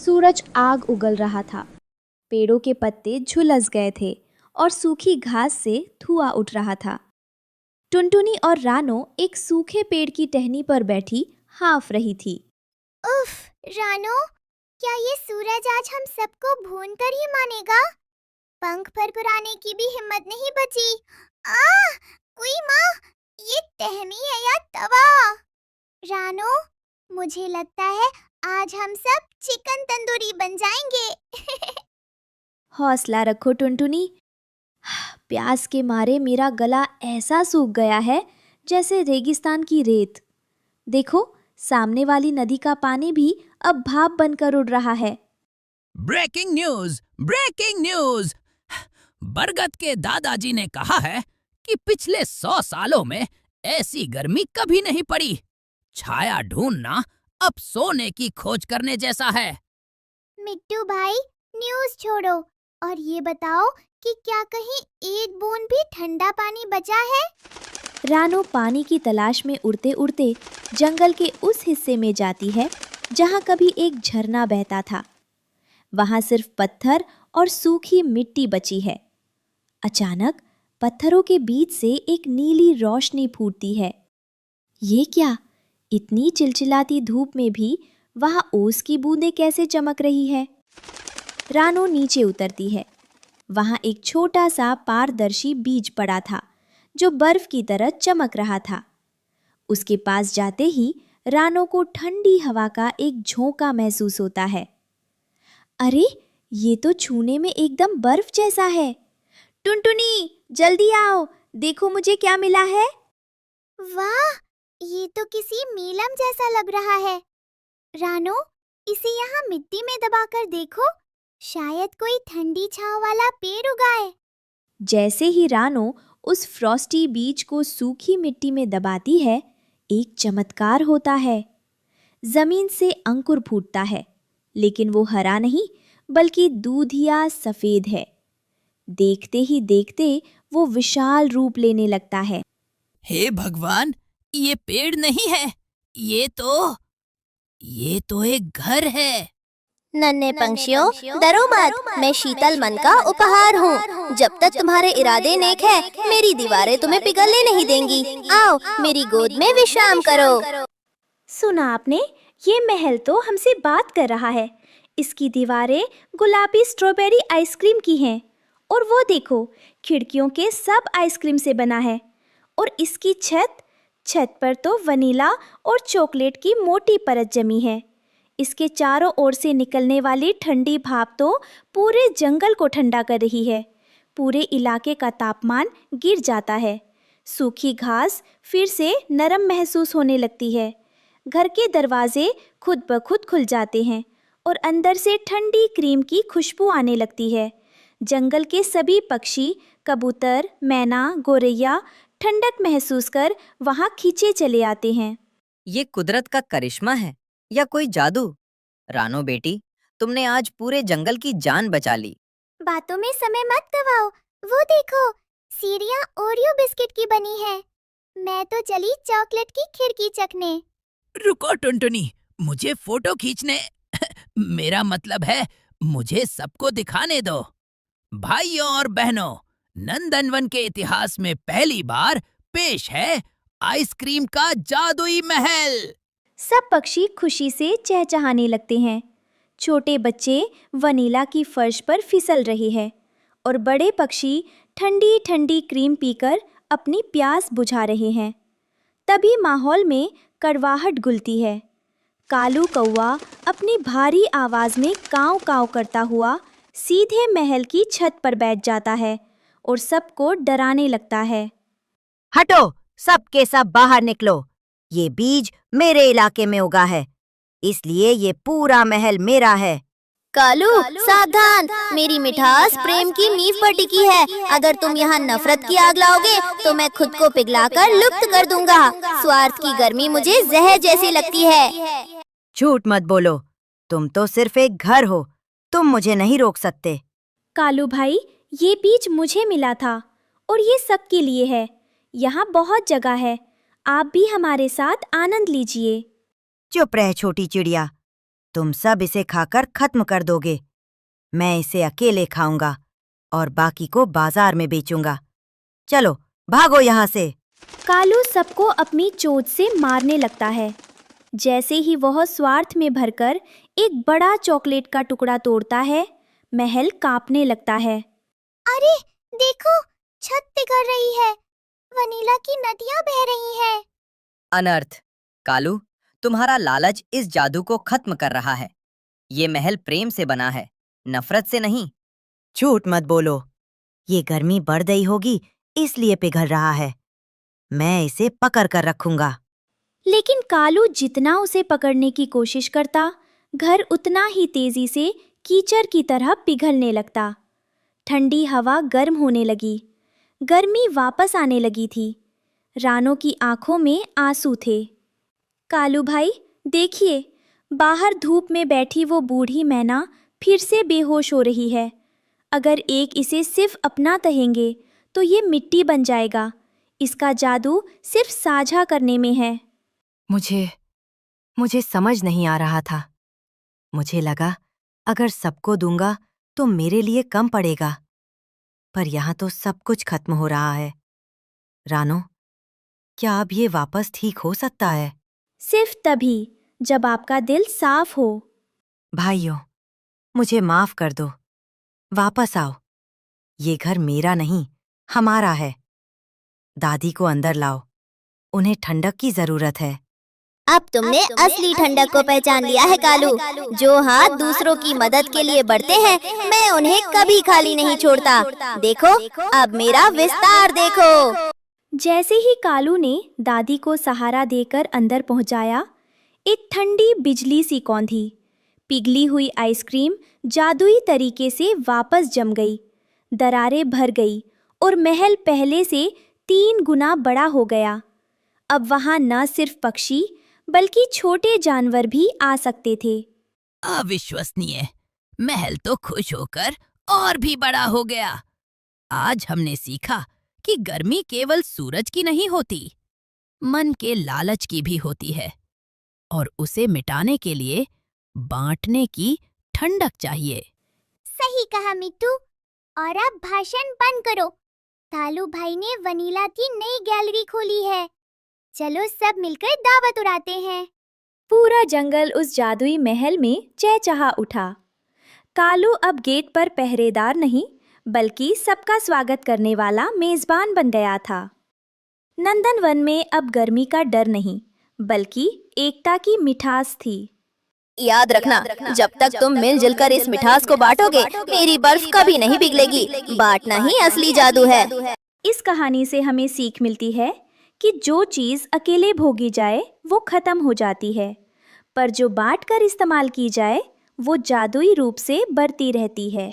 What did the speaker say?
सूरज आग उगल रहा था। पेड़ों के पत्ते झुलस गए थे और सूखी घास से धुआं उठ रहा था। टुनटुनी और रानो एक सूखे पेड़ की टहनी पर बैठी हाँफ रही थी। उफ, रानो, क्या ये सूरज आज हम सबको भून कर ही मानेगा? पंख फरफराने की भी हिम्मत नहीं बची। उई माँ, ये टहनी है या तवा? रानो, मुझे लगता है आज हम सब चिकन तंदूरी बन जाएंगे। हौसला रखो टुनटुनी। प्यास के मारे मेरा गला ऐसा सूख गया है जैसे रेगिस्तान की रेत। देखो, सामने वाली नदी का पानी भी अब भाप बनकर उड़ रहा है। Breaking news! Breaking news! बरगद के दादाजी ने कहा है कि पिछले 100 सालों में ऐसी गर्मी कभी नहीं पड़ी। छाया ढूंढना अब सोने की खोज करने जैसा है। मिट्टू भाई, न्यूज़ छोड़ो और ये बताओ कि क्या कहीं एक बूंद भी ठंडा पानी बचा है? रानो पानी की तलाश में उड़ते उड़ते जंगल के उस हिस्से में जाती है जहाँ कभी एक झरना बहता था। वहाँ सिर्फ पत्थर और सूखी मिट्टी बची है। अचानक पत्थरों के बीच से एक नीली रोशनी फूटती है। ये क्या? इतनी चिलचिलाती धूप में भी वहाँ ओस की बूंदें कैसे चमक रही है? रानो नीचे उतरती है। वहाँ एक छोटा सा पारदर्शी बीज पड़ा था जो बर्फ की तरह चमक रहा था। उसके पास जाते ही रानो को ठंडी हवा का एक झोंका महसूस होता है। अरे, ये तो छूने में एकदम बर्फ जैसा है। टुनटुनी, जल्दी आओ, देखो मुझे क्या मिला है। वाह, ये तो किसी मीलम जैसा लग रहा है। रानो, इसे यहाँ मिट्टी में दबाकर देखो, शायद कोई ठंडी छांव वाला पेड़ उगाए। जैसे ही रानो उस फ्रॉस्टी बीज को सूखी मिट्टी में दबाती है, एक चमत्कार होता है। जमीन से अंकुर फूटता है, लेकिन वो हरा नहीं बल्कि दूधिया सफेद है। देखते ही देखते वो विशाल रूप लेने लगता है। हे भगवान, ये पेड़ नहीं है, ये तो एक घर है। नन्हे पंछियों, डरो मत, मैं शीतल मन का उपहार हूँ। जब तक तुम्हारे इरादे नेक है, मेरी दीवारें तुम्हें पिघलने नहीं देंगी। आओ, मेरी गोद में विश्राम करो। सुना आपने? ये महल तो हमसे बात कर रहा है। इसकी दीवारें गुलाबी स्ट्रॉबेरी आइसक्रीम की हैं और वो देखो, खिड़कियों के सब आइसक्रीम से बना है। और इसकी छत पर तो वनीला और चॉकलेट की मोटी परत जमी है। इसके चारों ओर से निकलने वाली ठंडी भाप तो पूरे जंगल को ठंडा कर रही है। पूरे इलाके का तापमान गिर जाता है। सूखी घास फिर से नरम महसूस होने लगती है। घर के दरवाजे खुद ब खुद खुल जाते हैं और अंदर से ठंडी क्रीम की खुशबू आने लगती है। जंगल के सभी पक्षी, कबूतर, मैना, गोरैया ठंडक महसूस कर वहाँ खींचे चले आते हैं। ये कुदरत का करिश्मा है या कोई जादू? रानो बेटी, तुमने आज पूरे जंगल की जान बचा ली। बातों में समय मत गवाओ। वो देखो, सीढ़ियाँ ओरियो बिस्किट की बनी है। मैं तो चली चॉकलेट की खिड़की चखने। रुको टुनटुनी, मुझे फोटो खींचने मेरा मतलब है, मुझे सबको दिखाने दो। भाइयों और बहनों, नंदनवन के इतिहास में पहली बार पेश है आइसक्रीम का जादुई महल। सब पक्षी खुशी से चहचहाने लगते हैं। छोटे बच्चे वनीला की फर्श पर फिसल रहे हैं और बड़े पक्षी ठंडी ठंडी क्रीम पीकर अपनी प्यास बुझा रहे हैं। तभी माहौल में कड़वाहट घुलती है। कालू कौवा अपनी भारी आवाज में काव काव करता हुआ सीधे महल की छत पर बैठ जाता है और सबको डराने लगता है। हटो, सब के सब बाहर निकलो। ये बीज मेरे इलाके में उगा है, इसलिए ये पूरा महल मेरा है। कालू, सावधान, मेरी मिठास प्रेम की नींव पर टिकी है। अगर तुम यहाँ नफरत की आग लाओगे तो मैं खुद को पिघलाकर लुप्त कर दूंगा। स्वार्थ की गर्मी मुझे जहर जैसी लगती है। झूठ मत बोलो, तुम तो सिर्फ एक घर हो, तुम मुझे नहीं रोक सकते। कालू भाई, ये बीज मुझे मिला था और ये सबके लिए है। यहाँ बहुत जगह है, आप भी हमारे साथ आनंद लीजिए। चुप रह छोटी चिड़िया, तुम सब इसे खाकर खत्म कर दोगे। मैं इसे अकेले खाऊंगा और बाकी को बाजार में बेचूंगा। चलो भागो यहाँ से। कालू सबको अपनी चोंच से मारने लगता है। जैसे ही वह स्वार्थ में भरकर एक बड़ा चॉकलेट का टुकड़ा तोड़ता है, महल कांपने लगता है। अरे देखो, छत पिघल रही है, वनीला की नदियां बह रही हैं। अनर्थ। कालू, तुम्हारा लालच इस जादू को खत्म कर रहा है। ये महल प्रेम से बना है, नफरत से नहीं। झूठ मत बोलो। ये गर्मी बढ़ गई होगी इसलिए पिघल रहा है। मैं इसे पकड़ कर रखूंगा। लेकिन कालू जितना उसे पकड़ने की कोशिश करता, घर उतना ही तेजी से कीचड़ की तरह पिघलने लगता। ठंडी हवा गर्म होने लगी। गर्मी वापस आने लगी थी। रानो की आंखों में आंसू थे। कालू भाई, देखिए, बाहर धूप में बैठी वो बूढ़ी मैना फिर से बेहोश हो रही है। अगर एक इसे सिर्फ अपना तहेंगे तो ये मिट्टी बन जाएगा। इसका जादू सिर्फ साझा करने में है। मुझे समझ नहीं आ रहा था। मुझे लगा अगर सबको दूंगा तो मेरे लिए कम पड़ेगा, पर यहाँ तो सब कुछ खत्म हो रहा है। रानो, क्या अब ये वापस ठीक हो सकता है? सिर्फ तभी जब आपका दिल साफ हो। भाइयों, मुझे माफ कर दो। वापस आओ। ये घर मेरा नहीं, हमारा है। दादी को अंदर लाओ। उन्हें ठंडक की जरूरत है। अब तुमने असली ठंडक को पहचान लिया है कालू। जो हाथ दूसरों की मदद के लिए बढ़ते हैं, मैं उन्हें कभी खाली नहीं छोड़ता। देखो, अब मेरा विस्तार देखो। जैसे ही कालू ने दादी को सहारा देकर अंदर पहुंचाया, एक ठंडी बिजली सी कौंधी। पिघली हुई आइसक्रीम जादुई तरीके से वापस जम गई। दरारें भर गई और महल पहले से 3 गुना बड़ा हो गया। अब वहां न सिर्फ पक्षी बल्कि छोटे जानवर भी आ सकते थे। अविश्वसनीय! महल तो खुश होकर और भी बड़ा हो गया। आज हमने सीखा कि गर्मी केवल सूरज की नहीं होती, मन के लालच की भी होती है, और उसे मिटाने के लिए बांटने की ठंडक चाहिए। सही कहा मिट्टू। और अब भाषण बंद करो। कालू भाई ने वनीला की नई गैलरी खोली है। चलो सब मिलकर दावत उड़ाते हैं। पूरा जंगल उस जादुई महल में चहचहा उठा। कालू अब गेट पर पहरेदार नहीं बल्कि सबका स्वागत करने वाला मेजबान बन गया था। नंदनवन में अब गर्मी का डर नहीं बल्कि एकता की मिठास थी। याद रखना, जब तक तुम मिलजुल कर इस मिठास को बांटोगे, मेरी बर्फ कभी नहीं पिघलेगी। बांटना ही असली जादू है। इस कहानी से हमें सीख मिलती है कि जो चीज अकेले भोगी जाए वो खत्म हो जाती है, पर जो बांट कर इस्तेमाल की जाए वो जादुई रूप से बढ़ती रहती है।